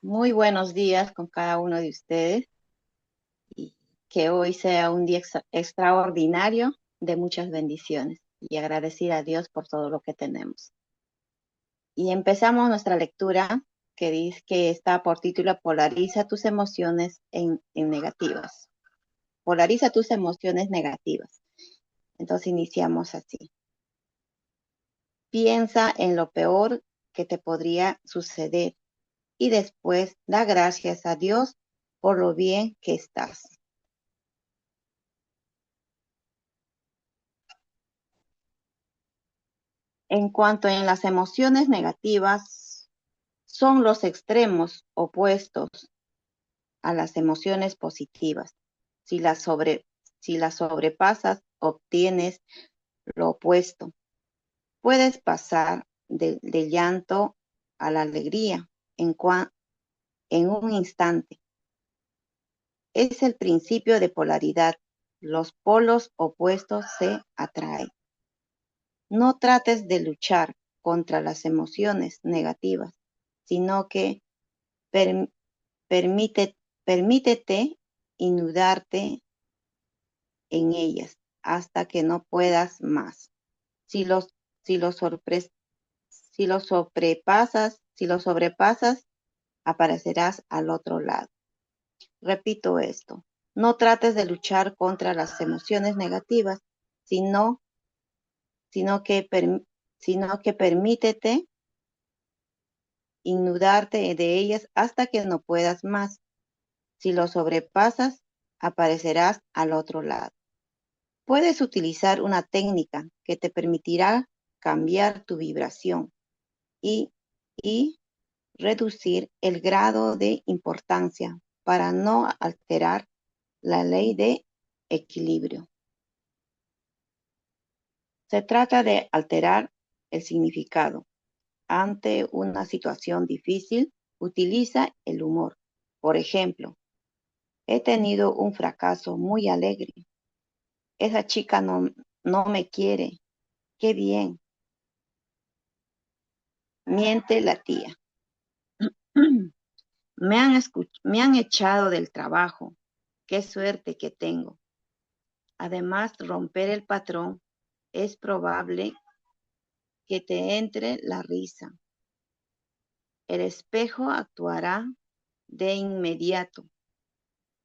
Muy buenos días con cada uno de ustedes y que hoy sea un día extraordinario de muchas bendiciones y agradecer a Dios por todo lo que tenemos. Y empezamos nuestra lectura que dice que está por título Polariza tus emociones en negativas. Polariza tus emociones negativas. Entonces iniciamos así. Piensa en lo peor que te podría suceder y después da gracias a Dios por lo bien que estás. En cuanto en las emociones negativas, son los extremos opuestos a las emociones positivas. Si las, sobre, si las sobrepasas, obtienes lo opuesto. Puedes pasar del llanto a la alegría en un instante. Es el principio de polaridad. Los polos opuestos se atraen. No trates de luchar contra las emociones negativas, sino que per- permite, permítete inundarte en ellas hasta que no puedas más. Si los, si los, sorpres- si los sobrepasas, aparecerás al otro lado. Repito esto. No trates de luchar contra las emociones negativas, sino, sino que, per- sino que permítete inundarte de ellas hasta que no puedas más. Si lo sobrepasas, aparecerás al otro lado. Puedes utilizar una técnica que te permitirá cambiar tu vibración y, y reducir el grado de importancia para no alterar la ley de equilibrio. Se trata de alterar el significado. Ante una situación difícil, utiliza el humor. Por ejemplo, he tenido un fracaso muy alegre. Esa chica no me quiere. Qué bien. Miente la tía. Me han echado del trabajo. Qué suerte que tengo. Además, romper el patrón es probable que te entre la risa. El espejo actuará de inmediato.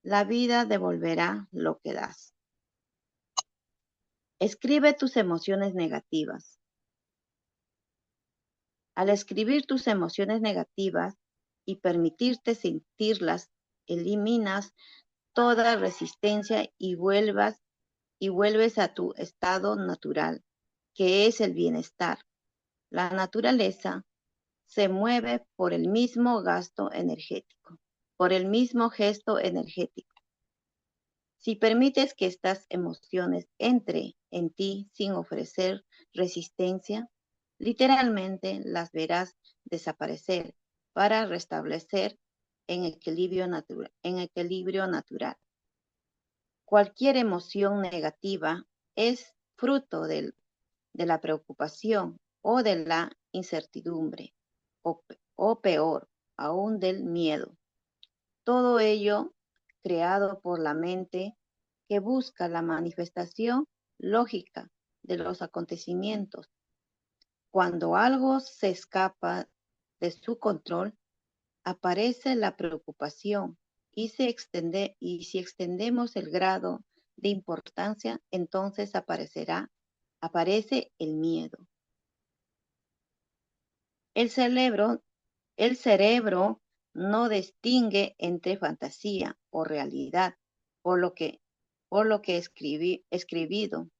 La vida devolverá lo que das. Escribe tus emociones negativas. Al escribir tus emociones negativas y permitirte sentirlas, eliminas toda resistencia y vuelves a tu estado natural, que es el bienestar. La naturaleza se mueve por el mismo gasto energético, por el mismo gesto energético. Si permites que estas emociones entren en ti sin ofrecer resistencia, literalmente las verás desaparecer para restablecer en equilibrio natural. Cualquier emoción negativa es fruto de la preocupación o de la incertidumbre, o peor, aún del miedo. Todo ello creado por la mente que busca la manifestación lógica de los acontecimientos. Cuando algo se escapa de su control, aparece la preocupación y si extendemos el grado de importancia, entonces aparece el miedo. El cerebro, el cerebro no distingue entre fantasía o realidad, por lo que, por lo que escribiendo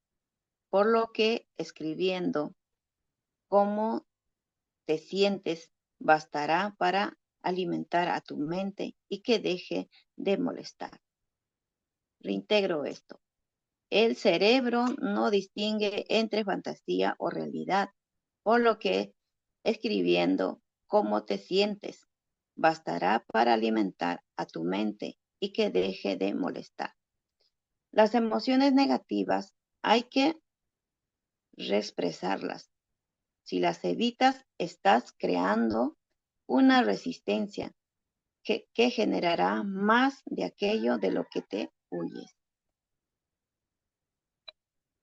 cómo te sientes bastará para alimentar a tu mente y que deje de molestar. Reintegro esto. El cerebro no distingue entre fantasía o realidad, por lo que escribiendo cómo te sientes bastará para alimentar a tu mente y que deje de molestar. Las emociones negativas hay que reexpresarlas. Si las evitas, estás creando una resistencia que generará más de aquello de lo que te huyes.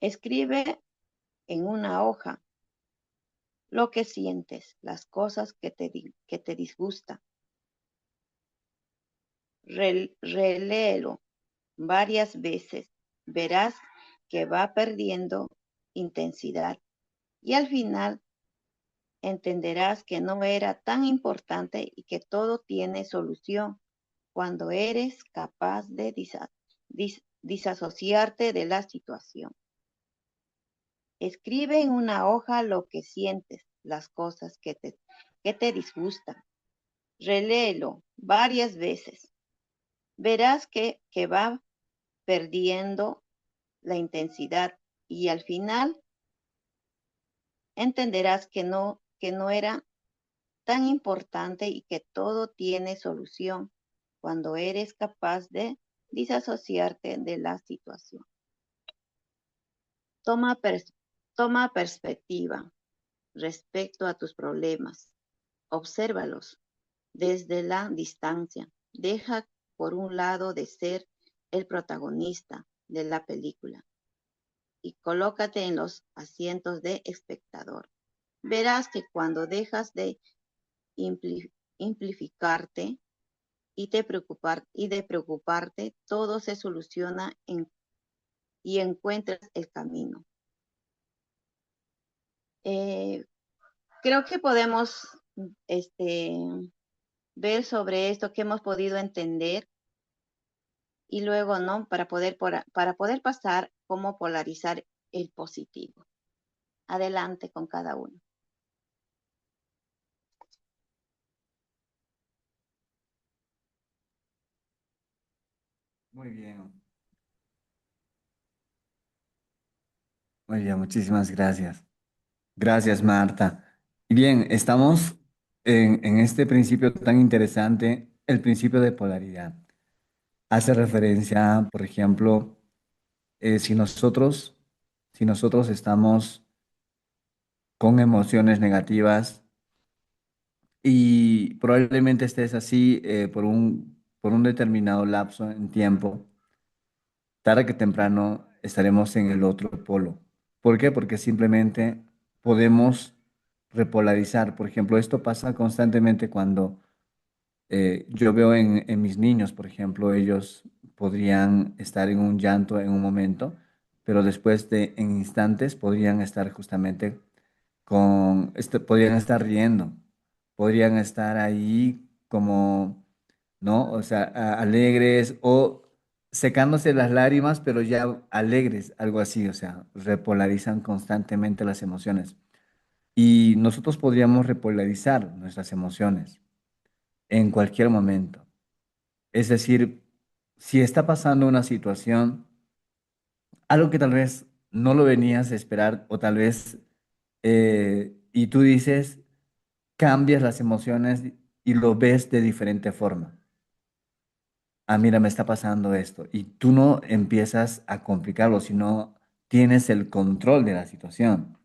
Escribe en una hoja lo que sientes, las cosas que te disgustan. Reléelo varias veces. Verás que va perdiendo intensidad y al final entenderás que no era tan importante y que todo tiene solución cuando eres capaz de disasociarte de la situación. Escribe en una hoja lo que sientes, las cosas que te disgustan. Reléelo varias veces. Verás que va perdiendo la intensidad y al final entenderás que no era tan importante y que todo tiene solución cuando eres capaz de disasociarte de la situación. Toma, toma perspectiva respecto a tus problemas. Obsérvalos desde la distancia. Deja por un lado de ser el protagonista de la película y colócate en los asientos de espectador. Verás que cuando dejas de amplificarte y de preocuparte, todo se soluciona y encuentras el camino. Eh, Creo que podemos este, ver sobre esto que hemos podido entender y luego, ¿no? Para poder pasar cómo polarizar el positivo. Adelante con cada uno. Muy bien, muy bien, muchísimas gracias. Gracias, Marta. Y bien, estamos en este principio tan interesante, el principio de polaridad. Hace referencia, por ejemplo, si si nosotros estamos con emociones negativas y probablemente estés así por un determinado lapso en tiempo, tarde que temprano estaremos en el otro polo. ¿Por qué? Porque simplemente podemos repolarizar. Por ejemplo, esto pasa constantemente cuando yo veo en mis niños, por ejemplo, ellos podrían estar en un llanto en un momento, pero después de en instantes podrían estar justamente podrían estar riendo, podrían estar ahí como, ¿no? O sea, alegres o secándose las lágrimas, pero ya alegres, algo así, o sea, repolarizan constantemente las emociones. Y nosotros podríamos repolarizar nuestras emociones en cualquier momento. Es decir, si está pasando una situación, algo que tal vez no lo venías a esperar o tal vez, y tú dices, cambias las emociones y lo ves de diferente forma. Ah, mira, me está pasando esto. Y tú no empiezas a complicarlo, sino tienes el control de la situación.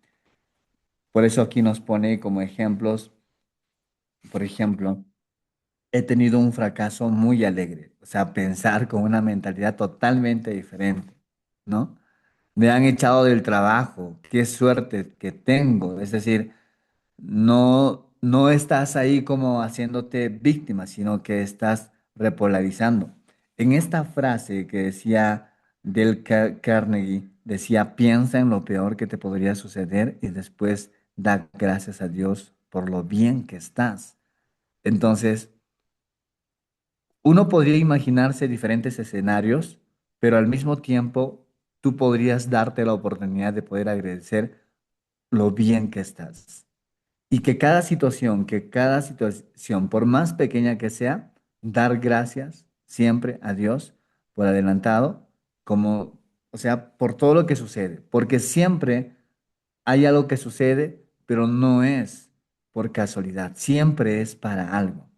Por eso aquí nos pone como ejemplos, por ejemplo, he tenido un fracaso muy alegre, o sea, pensar con una mentalidad totalmente diferente, ¿no? Me han echado del trabajo, qué suerte que tengo, es decir, no estás ahí como haciéndote víctima, sino que estás repolarizando. En esta frase que decía Carnegie, decía, piensa en lo peor que te podría suceder y después da gracias a Dios por lo bien que estás. Entonces, uno podría imaginarse diferentes escenarios, pero al mismo tiempo tú podrías darte la oportunidad de poder agradecer lo bien que estás. Y que cada situación, por más pequeña que sea, dar gracias siempre a Dios por adelantado, como, o sea, por todo lo que sucede, porque siempre hay algo que sucede, pero no es por casualidad, siempre es para algo.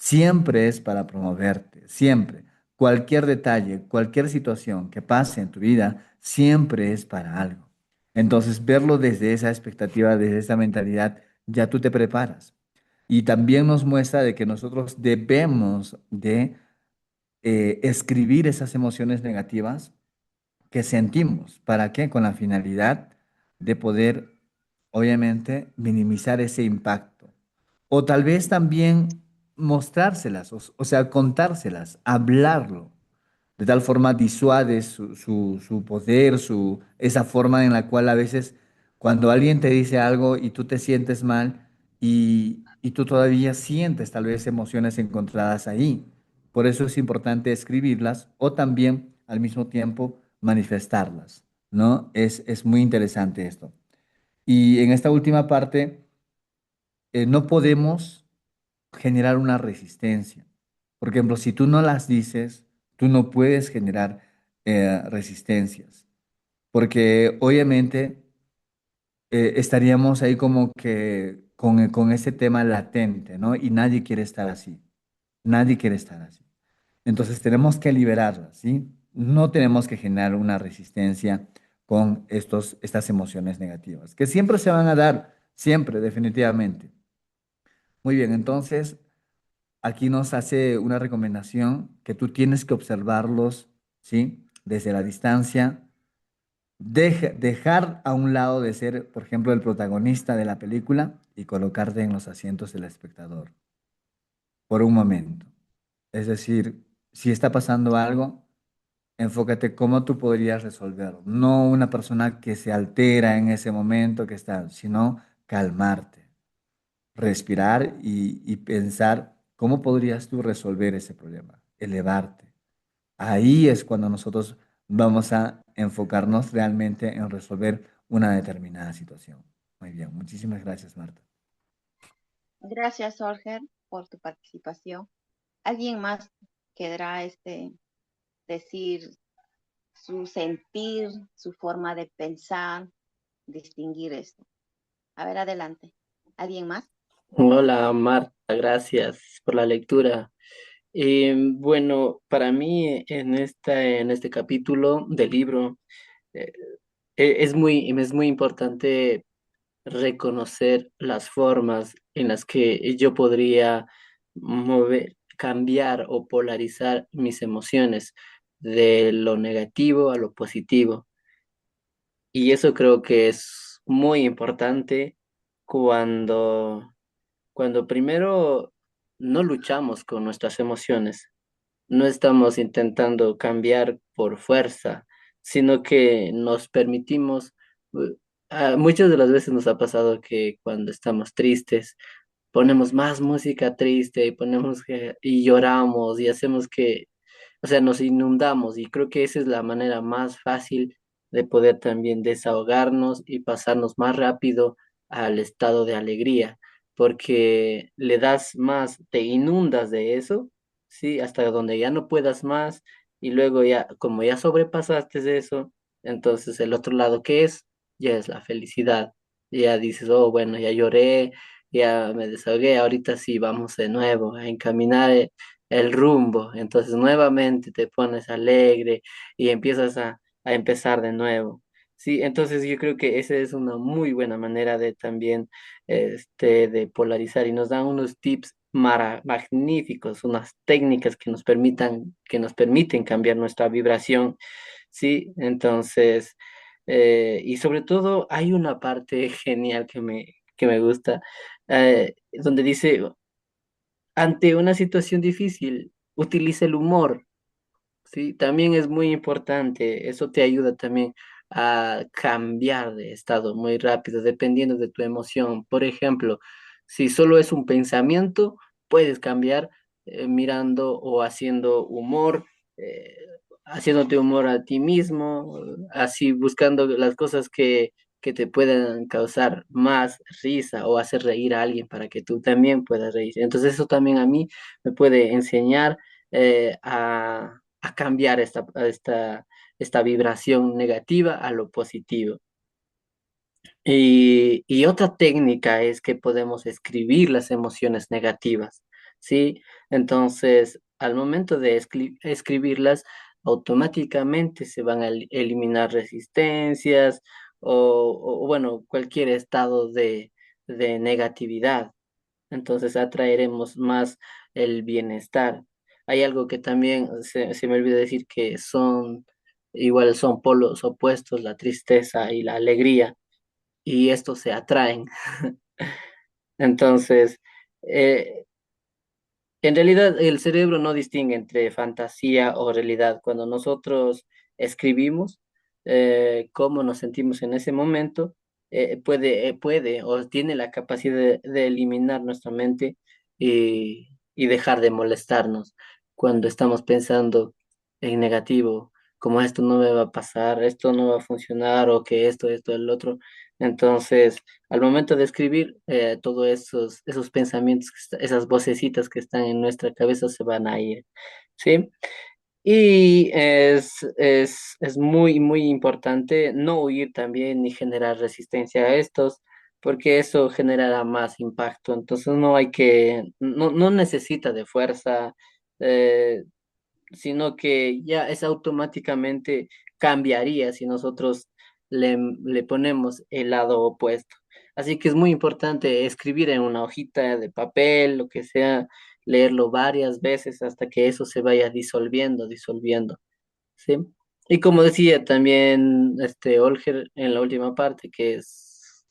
Siempre es para promoverte, siempre. Cualquier detalle, cualquier situación que pase en tu vida, siempre es para algo. Entonces, verlo desde esa expectativa, desde esa mentalidad, ya tú te preparas. Y también nos muestra de que nosotros debemos de escribir esas emociones negativas que sentimos. ¿Para qué? Con la finalidad de poder, obviamente, minimizar ese impacto. O tal vez también mostrárselas, o sea, contárselas, hablarlo. De tal forma disuade su poder, esa forma en la cual a veces cuando alguien te dice algo y tú te sientes mal y tú todavía sientes tal vez emociones encontradas ahí. Por eso es importante escribirlas o también al mismo tiempo manifestarlas, ¿no? Es muy interesante esto. Y en esta última parte, no podemos generar una resistencia. Por ejemplo, si tú no las dices, tú no puedes generar resistencias, porque obviamente estaríamos ahí como que con ese tema latente, ¿no? Y nadie quiere estar así, nadie quiere estar así. Entonces tenemos que liberarlas, ¿sí? No tenemos que generar una resistencia con estas emociones negativas, que siempre se van a dar, siempre, definitivamente. Muy bien, entonces aquí nos hace una recomendación que tú tienes que observarlos, ¿sí? Desde la distancia, dejar a un lado de ser, por ejemplo, el protagonista de la película y colocarte en los asientos del espectador por un momento. Es decir, si está pasando algo, enfócate cómo tú podrías resolverlo. No una persona que se altera en ese momento que está, sino calmarte, respirar y pensar cómo podrías tú resolver ese problema, elevarte. Ahí es cuando nosotros vamos a enfocarnos realmente en resolver una determinada situación. Muy bien, muchísimas gracias, Marta. Gracias, Jorge, por tu participación. ¿Alguien más querrá decir su sentir, su forma de pensar, distinguir esto? A ver, adelante. ¿Alguien más? Hola Marta, gracias por la lectura. Bueno, para mí en este capítulo del libro eh, es muy importante reconocer las formas en las que yo podría cambiar o polarizar mis emociones de lo negativo a lo positivo. Y eso creo que es muy importante cuando primero no luchamos con nuestras emociones, no estamos intentando cambiar por fuerza, sino que nos permitimos, muchas de las veces nos ha pasado que cuando estamos tristes, ponemos más música triste y y lloramos y hacemos que, o sea, nos inundamos y creo que esa es la manera más fácil de poder también desahogarnos y pasarnos más rápido al estado de alegría, porque le das más, te inundas de eso, sí, hasta donde ya no puedas más y luego ya, como ya sobrepasaste de eso, entonces el otro lado que es, ya es la felicidad. Ya dices, oh, bueno, ya lloré, ya me desahogué, ahorita sí vamos de nuevo a encaminar el rumbo. Entonces nuevamente te pones alegre y empiezas a empezar de nuevo. Sí, entonces yo creo que esa es una muy buena manera de también de polarizar y nos dan unos tips magníficos, unas técnicas que nos permiten cambiar nuestra vibración. Sí, entonces, y sobre todo hay una parte genial que me gusta, donde dice, ante una situación difícil, utiliza el humor. Sí, también es muy importante. Eso te ayuda también a cambiar de estado muy rápido, dependiendo de tu emoción. Por ejemplo, si solo es un pensamiento, puedes cambiar mirando o haciendo humor, eh, haciéndote humor a ti mismo, así buscando las cosas que te puedan causar más risa o hacer reír a alguien para que tú también puedas reír. Entonces eso también a mí me puede enseñar a cambiar esta vibración negativa a lo positivo. Y otra técnica es que podemos escribir las emociones negativas, ¿sí? Entonces, al momento de escribirlas, automáticamente se van a eliminar resistencias o, bueno, cualquier estado de negatividad. entonces atraeremos más el bienestar. Hay algo que también se me olvidó decir que igual son polos opuestos, la tristeza y la alegría, y estos se atraen. Entonces, eh, en realidad, el cerebro no distingue entre fantasía o realidad. Cuando nosotros escribimos cómo nos sentimos en ese momento, puede o tiene la capacidad de eliminar nuestra mente y dejar de molestarnos cuando estamos pensando en negativo, como esto no me va a pasar, esto no va a funcionar o que esto, el otro. Entonces, al momento de escribir, todos esos pensamientos, esas vocecitas que están en nuestra cabeza se van a ir, ¿sí? Y es muy, muy importante no huir también ni generar resistencia a estos, porque eso generará más impacto. Entonces no necesita de fuerza, eh, sino que ya es automáticamente cambiaría si nosotros le ponemos el lado opuesto. Así que es muy importante escribir en una hojita de papel, lo que sea, leerlo varias veces hasta que eso se vaya disolviendo, ¿sí? Y como decía también Olger en la última parte,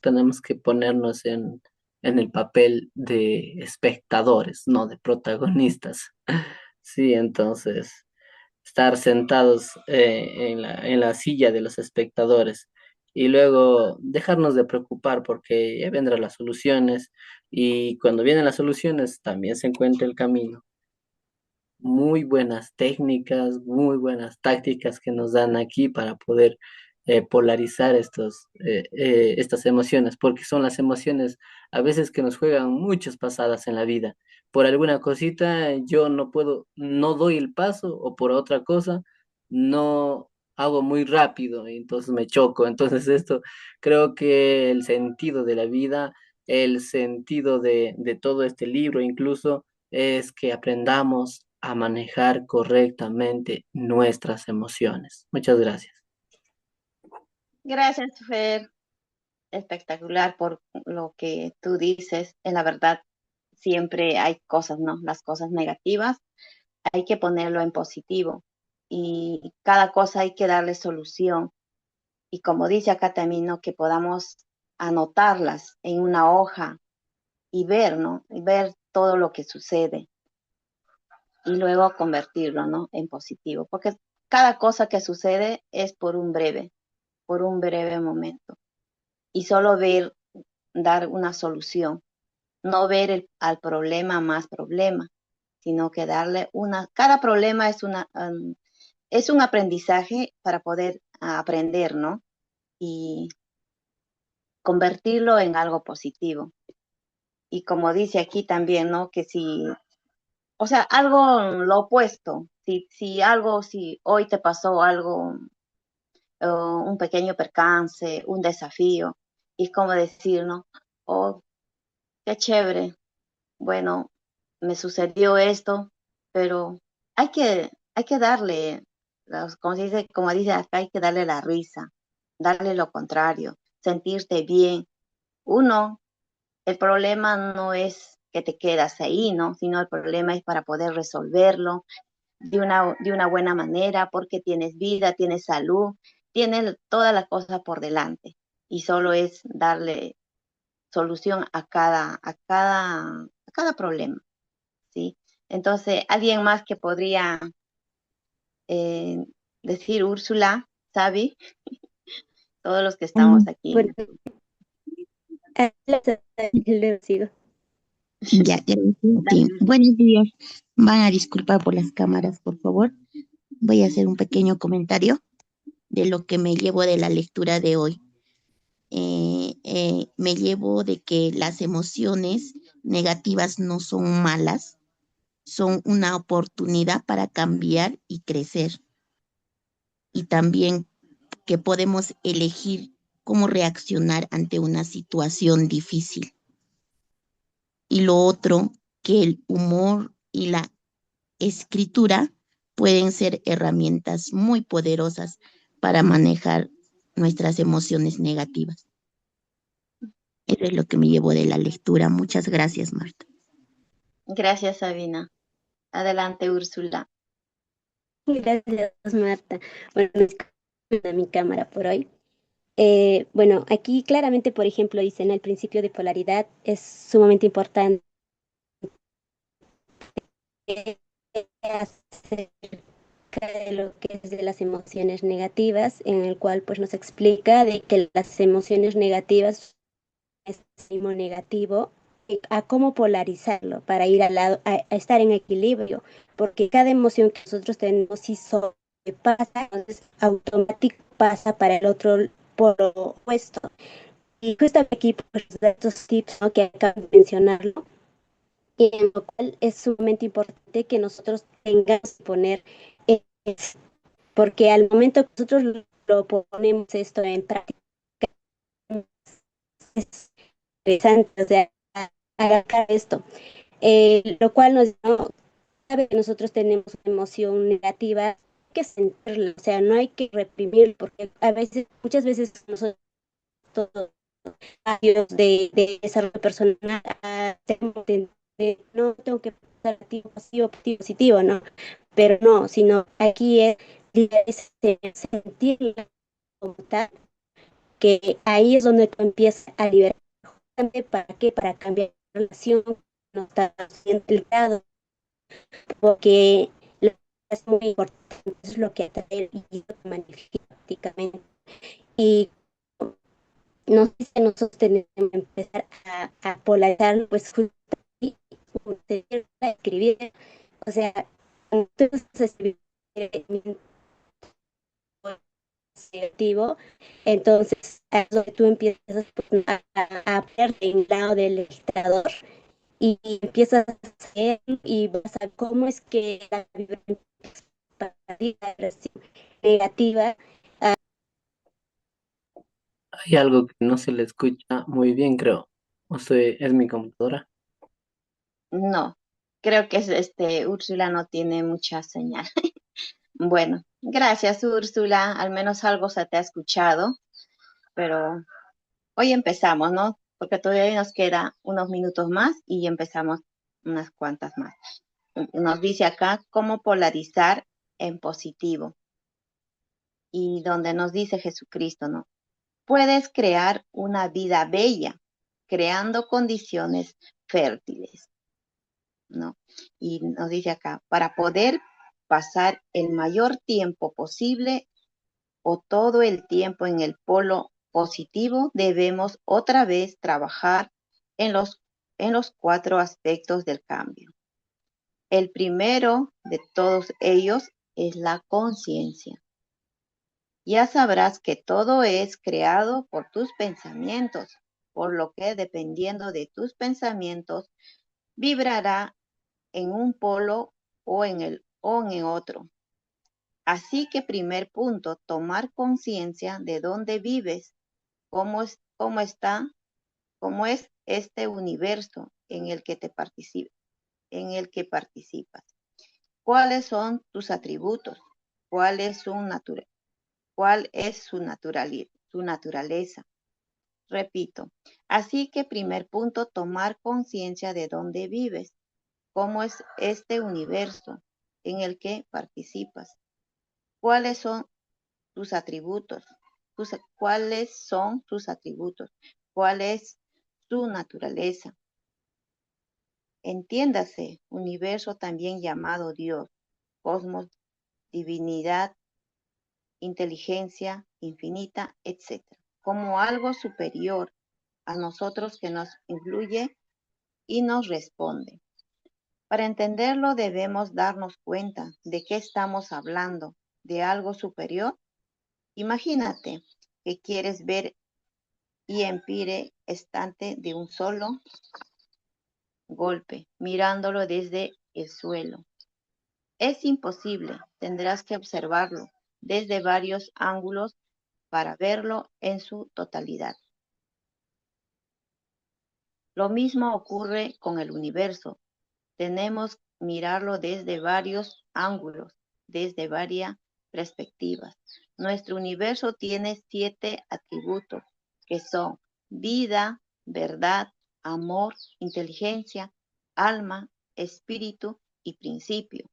tenemos que ponernos en el papel de espectadores, no de protagonistas. Sí, entonces estar sentados en la silla de los espectadores y luego dejarnos de preocupar porque ya vendrán las soluciones y cuando vienen las soluciones también se encuentra el camino. Muy buenas técnicas, muy buenas tácticas que nos dan aquí para poder polarizar estas emociones, porque son las emociones a veces que nos juegan muchas pasadas en la vida. Por alguna cosita yo no puedo, no doy el paso o por otra cosa no hago muy rápido y entonces me choco. Entonces esto creo que el sentido de la vida, el sentido de todo este libro incluso es que aprendamos a manejar correctamente nuestras emociones. Muchas gracias. Gracias, Fer. Espectacular por lo que tú dices. En la verdad, siempre hay cosas, ¿no? Las cosas negativas hay que ponerlo en positivo y cada cosa hay que darle solución. Y como dice acá también, ¿no? Que podamos anotarlas en una hoja y ver, ¿no? Y ver todo lo que sucede y luego convertirlo, ¿no? En positivo, porque cada cosa que sucede es por un breve momento. Y solo ver, dar una solución, no ver al problema más problema, sino que darle cada problema es un aprendizaje para poder aprender, ¿no? Y convertirlo en algo positivo. Y como dice aquí también, ¿no? Que si, o sea, algo lo opuesto, si hoy te pasó algo, un pequeño percance, un desafío, y es como decir, ¿no? Oh, qué chévere, bueno, me sucedió esto, pero hay que darle, como dice acá, hay que darle la risa, darle lo contrario, sentirte bien. Uno, el problema no es que te quedas ahí, ¿no? Sino el problema es para poder resolverlo de una buena manera, porque tienes vida, tienes salud, tienes todas las cosas por delante. Y solo es darle solución a cada problema. ¿Sí? Entonces, alguien más que podría eh, decir Úrsula, Sabi, todos los que estamos aquí. Bueno, luego sigo. Ya, sí. Buenos días. Van a disculpar por las cámaras, por favor. Voy a hacer un pequeño comentario de lo que me llevo de la lectura de hoy. Me llevo de que las emociones negativas no son malas, son una oportunidad para cambiar y crecer. Y también que podemos elegir cómo reaccionar ante una situación difícil. Y lo otro, que el humor y la escritura pueden ser herramientas muy poderosas para manejar nuestras emociones negativas. Eso es lo que me llevó de la lectura. Muchas gracias, Marta. Gracias, Sabina. Adelante, Úrsula. Gracias, Marta. Bueno, disculpen a mi cámara por hoy. Bueno, aquí claramente, por ejemplo, dicen el principio de polaridad es sumamente importante acerca de lo que es de las emociones negativas, en el cual pues nos explica de que las emociones negativas es mismo negativo a cómo polarizarlo para ir al lado, a estar en equilibrio, porque cada emoción que nosotros tenemos si sobrepasa, entonces automático pasa para el otro polo opuesto. Y justamente aquí pues, estos tips, ¿no?, que acabo de mencionarlo, y en lo cual es sumamente importante que nosotros tengamos que poner, porque al momento que nosotros lo ponemos esto en práctica, es interesante, o sea, agarrar esto, lo cual nos ¿no? sabe que nosotros tenemos una emoción negativa, hay que sentirla, o sea, no hay que reprimir, porque a veces, muchas veces nosotros de desarrollo personal, no tengo que pensar positivo, positivo, no, pero no, sino aquí es sentirla como tal, que ahí es donde tú empiezas a liberar. ¿Para qué? Para cambiar la relación, no está implicado, porque lo que es muy importante, es lo que atrae y lo que manifiesta prácticamente. Y no sé si nosotros tenemos que empezar a polarizarlo, pues a escribir, o sea, cuando tú vas a escribir selectivo, entonces es donde tú empiezas pues, a verte en el lado del legislador y empiezas a hacer y vas a ver cómo es que la vibración negativa. Hay algo que no se le escucha muy bien, creo. O sea, es mi computadora. No, creo que Úrsula no tiene mucha señal. Bueno, gracias, Úrsula. Al menos algo se te ha escuchado, pero hoy empezamos, ¿no? Porque todavía nos queda unos minutos más y empezamos unas cuantas más. Nos dice acá cómo polarizar en positivo y donde nos dice Jesucristo, ¿no? Puedes crear una vida bella creando condiciones fértiles, ¿no? Y nos dice acá, para poder pasar el mayor tiempo posible o todo el tiempo en el polo positivo, debemos otra vez trabajar en los 4 aspectos del cambio. El primero de todos ellos es la conciencia. Ya sabrás que todo es creado por tus pensamientos, por lo que dependiendo de tus pensamientos, vibrará en un polo o en otro. Así que primer punto, tomar conciencia de dónde vives, cómo es este universo en el que participas. ¿Cuáles son tus atributos? ¿Cuál es su naturaleza? Repito, así que primer punto, tomar conciencia de dónde vives, cómo es este universo en el que participas. ¿Cuáles son tus atributos? ¿Cuáles son tus atributos? ¿Cuál es su naturaleza? Entiéndase, universo también llamado Dios, cosmos, divinidad, inteligencia infinita, etc. Como algo superior a nosotros que nos influye y nos responde. Para entenderlo debemos darnos cuenta de qué estamos hablando, de algo superior. Imagínate que quieres ver y empire estante de un solo golpe, mirándolo desde el suelo. Es imposible, tendrás que observarlo desde varios ángulos para verlo en su totalidad. Lo mismo ocurre con el universo. Tenemos que mirarlo desde varios ángulos, desde varias perspectivas. Nuestro universo tiene 7 atributos que son vida, verdad, amor, inteligencia, alma, espíritu y principio.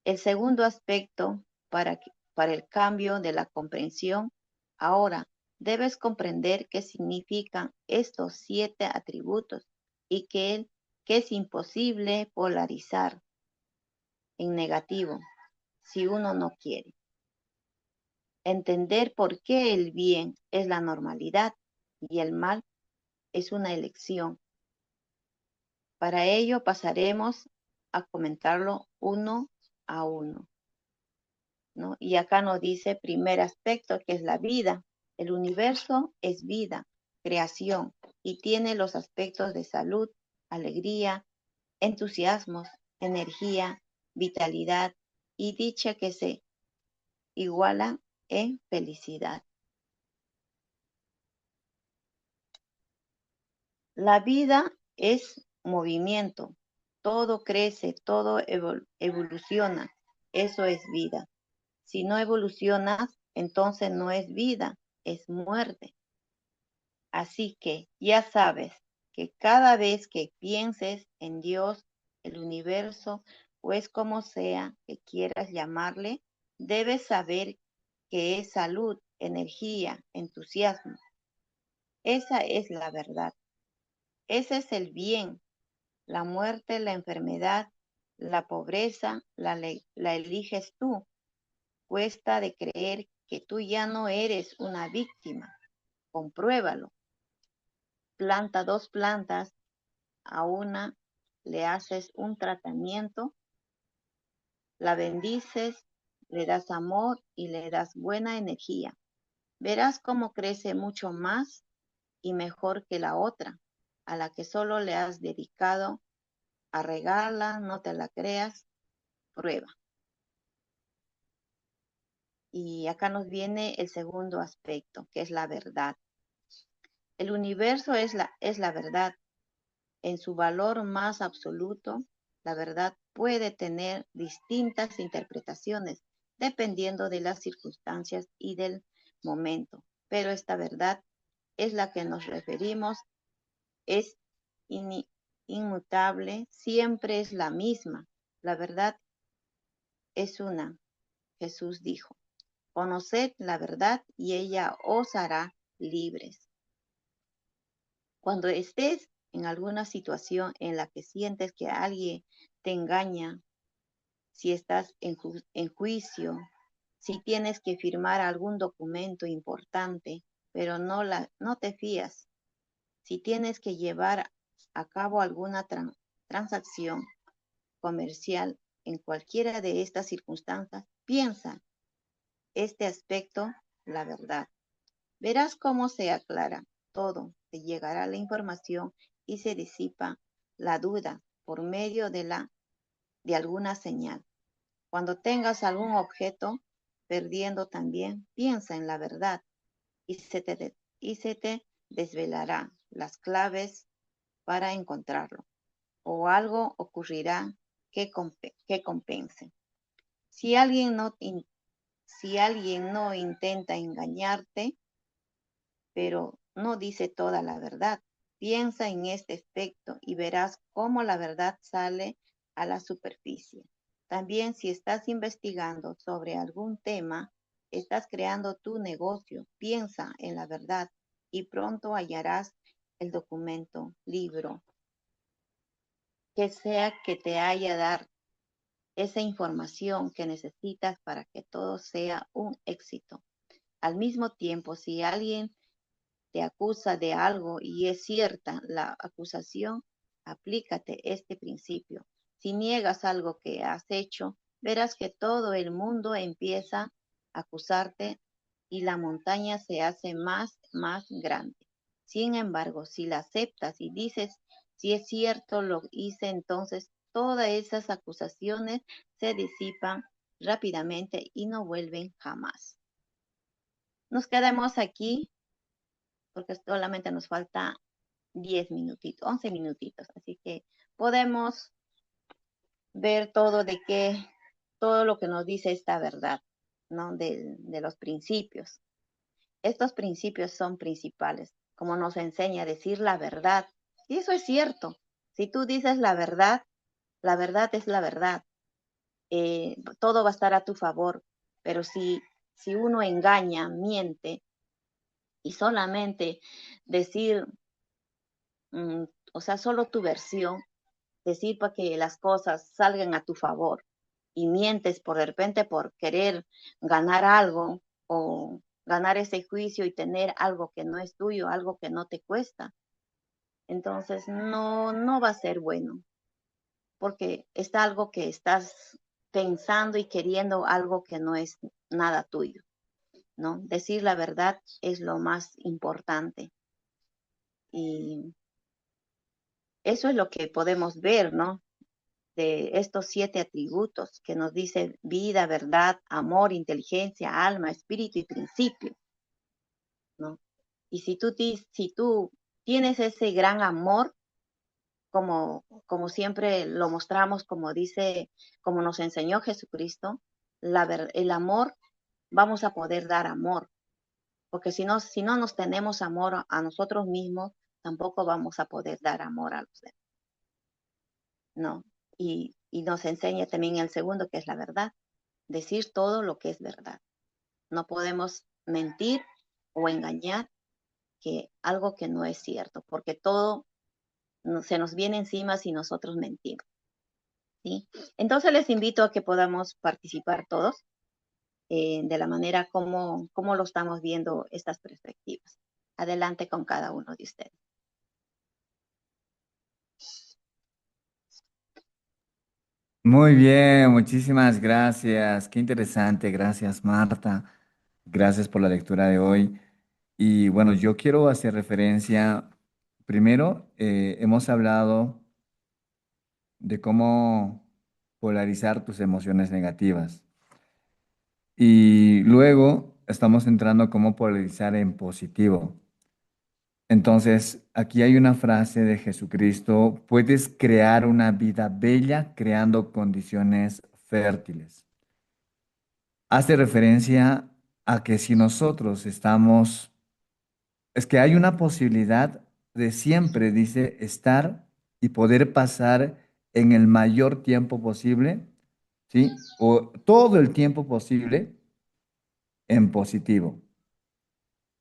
El segundo aspecto para el cambio de la comprensión, ahora debes comprender qué significan estos 7 atributos y que es imposible polarizar en negativo si uno no quiere. Entender por qué el bien es la normalidad y el mal es una elección. Para ello pasaremos a comentarlo uno a uno, ¿no? Y acá nos dice primer aspecto, que es la vida. El universo es vida, creación, y tiene los aspectos de salud, alegría, entusiasmos, energía, vitalidad y dicha que se igualan en felicidad. La vida es movimiento, todo crece, todo evoluciona, eso es vida. Si no evolucionas, entonces no es vida, es muerte. Así que ya sabes que cada vez que pienses en Dios, el universo, o es como sea que quieras llamarle, debes saber que es salud, energía, entusiasmo. Esa es la verdad. Ese es el bien. La muerte, la enfermedad, la pobreza, la eliges tú. Cuesta de creer que tú ya no eres una víctima. Compruébalo. Planta 2 plantas, a una le haces un tratamiento, la bendices, le das amor y le das buena energía. Verás cómo crece mucho más y mejor que la otra, a la que solo le has dedicado a regarla, no te la creas, prueba. Y acá nos viene el segundo aspecto, que es la verdad. El universo es la verdad. En su valor más absoluto, la verdad puede tener distintas interpretaciones dependiendo de las circunstancias y del momento. Pero esta verdad es la que nos referimos, es inmutable, siempre es la misma. La verdad es una. Jesús dijo: conoced la verdad y ella os hará libres. Cuando estés en alguna situación en la que sientes que alguien te engaña, si estás en juicio, si tienes que firmar algún documento importante, pero no te fías, si tienes que llevar a cabo alguna transacción comercial en cualquiera de estas circunstancias, piensa este aspecto, la verdad. Verás cómo se aclara todo, te llegará la información y se disipa la duda por medio de alguna señal. Cuando tengas algún objeto perdiendo también, piensa en la verdad y se te desvelará las claves para encontrarlo, o algo ocurrirá que compense. Si alguien no intenta engañarte, pero no dice toda la verdad, piensa en este aspecto y verás cómo la verdad sale a la superficie. También si estás investigando sobre algún tema, estás creando tu negocio, piensa en la verdad y pronto hallarás el documento, libro, que sea que te haya dar esa información que necesitas para que todo sea un éxito. Al mismo tiempo, si alguien te acusa de algo y es cierta la acusación, aplícate este principio. Si niegas algo que has hecho, verás que todo el mundo empieza a acusarte y la montaña se hace más grande. Sin embargo, si la aceptas y dices, si es cierto lo hice, entonces todas esas acusaciones se disipan rápidamente y no vuelven jamás. Nos quedamos aquí porque solamente nos falta 10 minutitos, 11 minutitos, así que podemos ver todo lo que nos dice esta verdad, ¿no? De los principios. Estos principios son principales, como nos enseña a decir la verdad. Y eso es cierto. Si tú dices la verdad es la verdad. Todo va a estar a tu favor. Pero si uno engaña, miente y solamente decir, o sea, solo tu versión, decir para que las cosas salgan a tu favor y mientes por de repente por querer ganar algo o ganar ese juicio y tener algo que no es tuyo, algo que no te cuesta. Entonces no va a ser bueno porque está algo que estás pensando y queriendo algo que no es nada tuyo, ¿no? Decir la verdad es lo más importante y eso es lo que podemos ver, ¿no? De estos 7 atributos que nos dice vida, verdad, amor, inteligencia, alma, espíritu y principio, ¿no? Y si tú tienes ese gran amor, como siempre lo mostramos, como dice, como nos enseñó Jesucristo, el amor, vamos a poder dar amor, porque si no nos tenemos amor a nosotros mismos, tampoco vamos a poder dar amor a los demás, ¿no? Y nos enseña también el segundo, que es la verdad, decir todo lo que es verdad. No podemos mentir o engañar que algo que no es cierto, porque todo se nos viene encima si nosotros mentimos, ¿sí? Entonces les invito a que podamos participar todos de la manera como lo estamos viendo estas perspectivas. Adelante con cada uno de ustedes. Muy bien, muchísimas gracias. Qué interesante. Gracias, Marta. Gracias por la lectura de hoy. Y bueno, yo quiero hacer referencia, primero, hemos hablado de cómo polarizar tus emociones negativas. Y luego estamos entrando a cómo polarizar en positivo. Entonces, aquí hay una frase de Jesucristo: puedes crear una vida bella creando condiciones fértiles. Hace referencia a que si nosotros estamos, es que hay una posibilidad de siempre, dice, estar y poder pasar en el mayor tiempo posible, ¿sí? O todo el tiempo posible en positivo.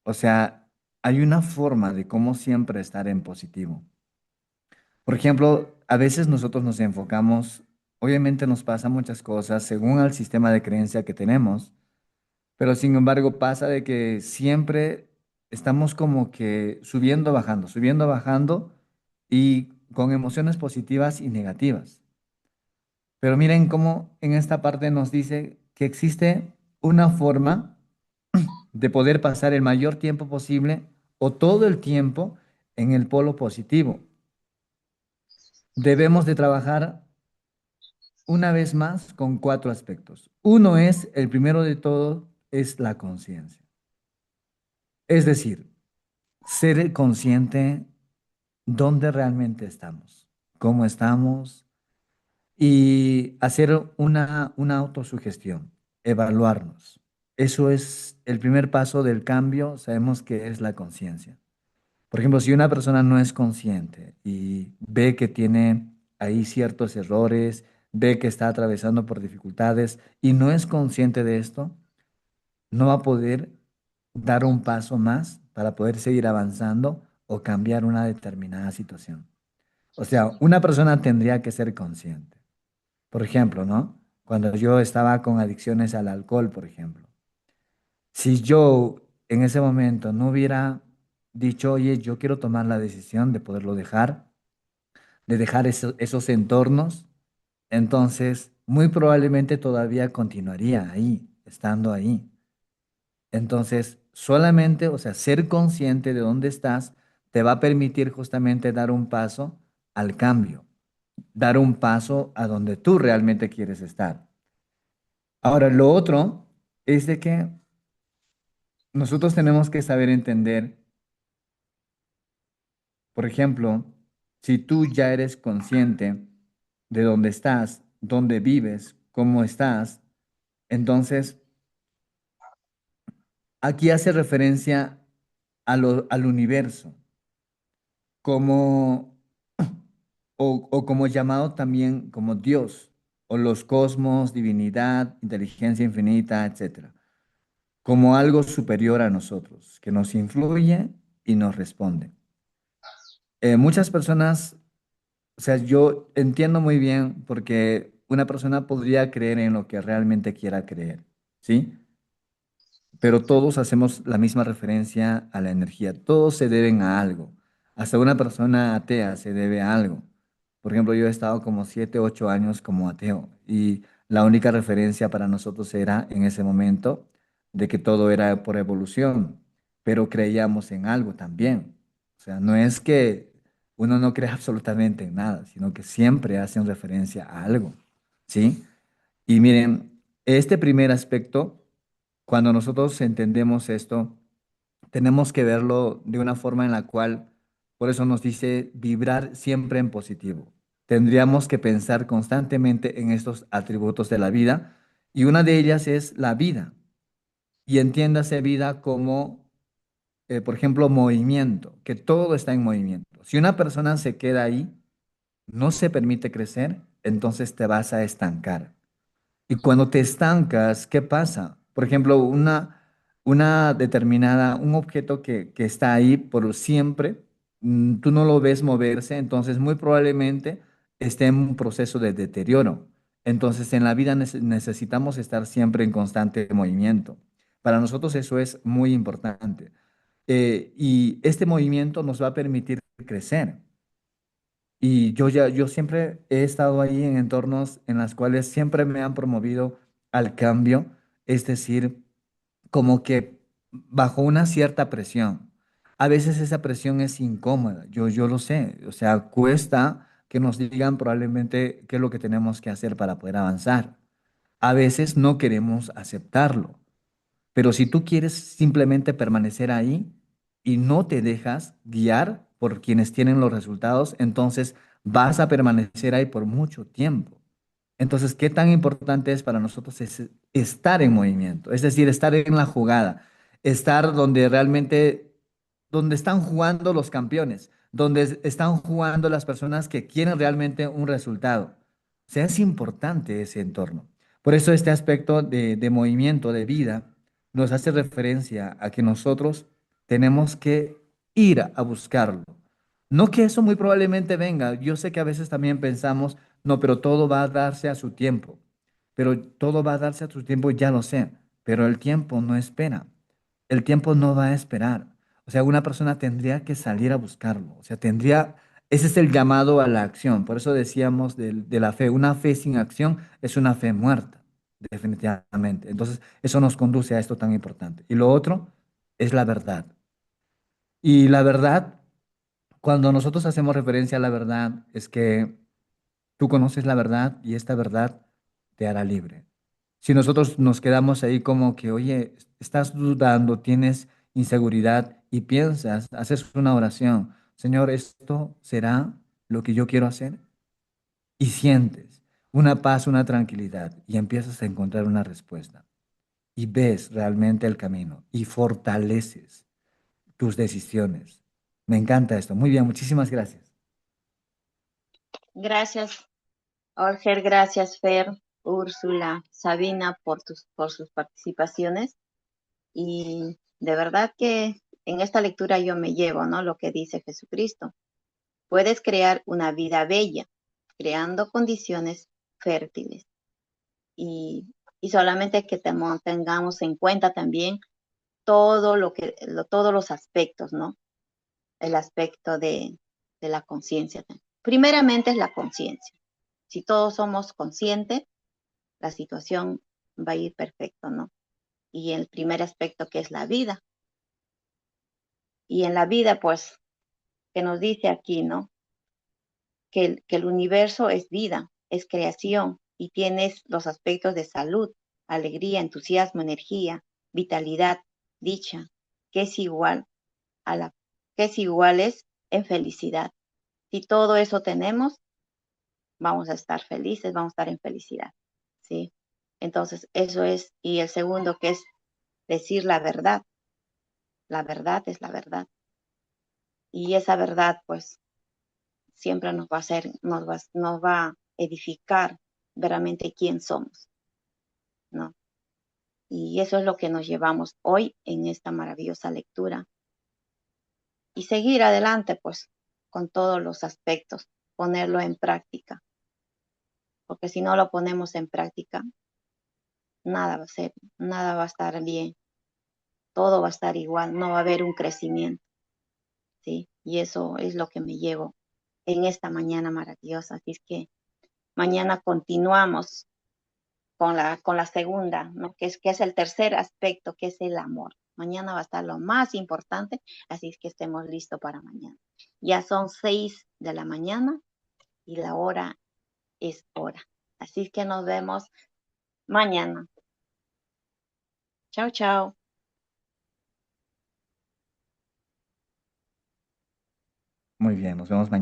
O sea, hay una forma de cómo siempre estar en positivo. Por ejemplo, a veces nosotros nos enfocamos, obviamente nos pasa muchas cosas según el sistema de creencia que tenemos, pero sin embargo pasa de que siempre estamos como que subiendo, bajando y con emociones positivas y negativas. Pero miren cómo en esta parte nos dice que existe una forma de poder pasar el mayor tiempo posible o todo el tiempo en el polo positivo. Debemos de trabajar una vez más con 4 aspectos. Uno es, el primero de todo, es la conciencia. Es decir, ser consciente dónde realmente estamos, cómo estamos y hacer una autosugestión, evaluarnos. Eso es el primer paso del cambio, sabemos que es la conciencia. Por ejemplo, si una persona no es consciente y ve que tiene ahí ciertos errores, ve que está atravesando por dificultades y no es consciente de esto, no va a poder dar un paso más para poder seguir avanzando o cambiar una determinada situación. O sea, una persona tendría que ser consciente. Por ejemplo, ¿no? Cuando yo estaba con adicciones al alcohol, por ejemplo, si yo en ese momento no hubiera dicho, oye, yo quiero tomar la decisión de poderlo dejar, de dejar esos entornos, entonces muy probablemente todavía continuaría ahí, estando ahí. Entonces, solamente, o sea, ser consciente de dónde estás te va a permitir justamente dar un paso al cambio, dar un paso a donde tú realmente quieres estar. Ahora, lo otro es de que nosotros tenemos que saber entender, por ejemplo, si tú ya eres consciente de dónde estás, dónde vives, cómo estás, entonces aquí hace referencia al universo. como, o como llamado también como Dios, o los cosmos, divinidad, inteligencia infinita, etcétera, como algo superior a nosotros, que nos influye y nos responde. Muchas personas, o sea, yo entiendo muy bien porque una persona podría creer en lo que realmente quiera creer, ¿sí? Pero todos hacemos la misma referencia a la energía. Todos se deben a algo. Hasta una persona atea se debe a algo. Por ejemplo, yo he estado como 7, 8 años como ateo y la única referencia para nosotros era en ese momento de que todo era por evolución, pero creíamos en algo también. O sea, no es que uno no crea absolutamente en nada, sino que siempre hacen referencia a algo, ¿sí? Y miren, este primer aspecto, cuando nosotros entendemos esto, tenemos que verlo de una forma en la cual, por eso nos dice vibrar siempre en positivo. Tendríamos que pensar constantemente en estos atributos de la vida y una de ellas es la vida. Y entiéndase vida como, por ejemplo, movimiento, que todo está en movimiento. Si una persona se queda ahí, no se permite crecer, entonces te vas a estancar. Y cuando te estancas, ¿qué pasa? Por ejemplo, una determinada, un objeto que está ahí por siempre, tú no lo ves moverse, entonces muy probablemente esté en un proceso de deterioro. Entonces, en la vida necesitamos estar siempre en constante movimiento. Para nosotros eso es muy importante. Y este movimiento nos va a permitir crecer. Y yo siempre he estado ahí en entornos en los cuales siempre me han promovido al cambio, es decir, como que bajo una cierta presión. A veces esa presión es incómoda, yo lo sé, o sea, cuesta que nos digan probablemente qué es lo que tenemos que hacer para poder avanzar. A veces no queremos aceptarlo. Pero si tú quieres simplemente permanecer ahí y no te dejas guiar por quienes tienen los resultados, entonces vas a permanecer ahí por mucho tiempo. Entonces, ¿qué tan importante es para nosotros es estar en movimiento? Es decir, estar en la jugada, estar donde realmente, donde están jugando los campeones, donde están jugando las personas que quieren realmente un resultado. O sea, es importante ese entorno. Por eso este aspecto de movimiento, de vida, nos hace referencia a que nosotros tenemos que ir a buscarlo. No que eso muy probablemente venga. Yo sé que a veces también pensamos, no, pero todo va a darse a su tiempo. Pero todo va a darse a su tiempo, ya lo sé. Pero el tiempo no espera. El tiempo no va a esperar. O sea, una persona tendría que salir a buscarlo. O sea, ese es el llamado a la acción. Por eso decíamos de la fe. Una fe sin acción es una fe muerta, definitivamente. Entonces, eso nos conduce a esto tan importante. Y lo otro es la verdad. Y la verdad, cuando nosotros hacemos referencia a la verdad, es que tú conoces la verdad y esta verdad te hará libre. Si nosotros nos quedamos ahí como que, oye, estás dudando, tienes inseguridad y piensas, haces una oración, Señor, ¿esto será lo que yo quiero hacer? Y sientes una paz, una tranquilidad y empiezas a encontrar una respuesta y ves realmente el camino y fortaleces tus decisiones. Me encanta esto. Muy bien, muchísimas gracias. Gracias, Olger, gracias, Fer, Úrsula, Sabina, por sus participaciones. Y de verdad que en esta lectura yo me llevo, ¿no? Lo que dice Jesucristo. Puedes crear una vida bella, creando condiciones fértiles. Y, y solamente que tengamos en cuenta también todos los aspectos, ¿no? El aspecto de la conciencia. Primeramente es la conciencia. Si todos somos conscientes, la situación va a ir perfecto, ¿no? Y el primer aspecto que es la vida. Y en la vida, pues, que nos dice aquí, ¿no? Que el universo es vida, es creación y tienes los aspectos de salud, alegría, entusiasmo, energía, vitalidad, dicha, que es igual a la, que es iguales en felicidad. Si todo eso tenemos, vamos a estar felices, vamos a estar en felicidad, ¿sí? Entonces, eso es, y el segundo que es decir la verdad es la verdad. Y esa verdad, pues, siempre nos va a hacer, nos va a edificar verdaderamente quién somos, ¿no? Y eso es lo que nos llevamos hoy en esta maravillosa lectura. Y seguir adelante, pues, con todos los aspectos, ponerlo en práctica. Porque si no lo ponemos en práctica, nada va a ser, nada va a estar bien, todo va a estar igual, no va a haber un crecimiento, ¿sí? Y eso es lo que me llevo en esta mañana maravillosa. Así es que mañana continuamos con la segunda, ¿no? Que es el tercer aspecto, que es el amor. Mañana va a estar lo más importante, así es que estemos listos para mañana. Ya son 6 de la mañana y la hora es hora. Así es que nos vemos mañana. Chao, chao. Muy bien, nos vemos mañana.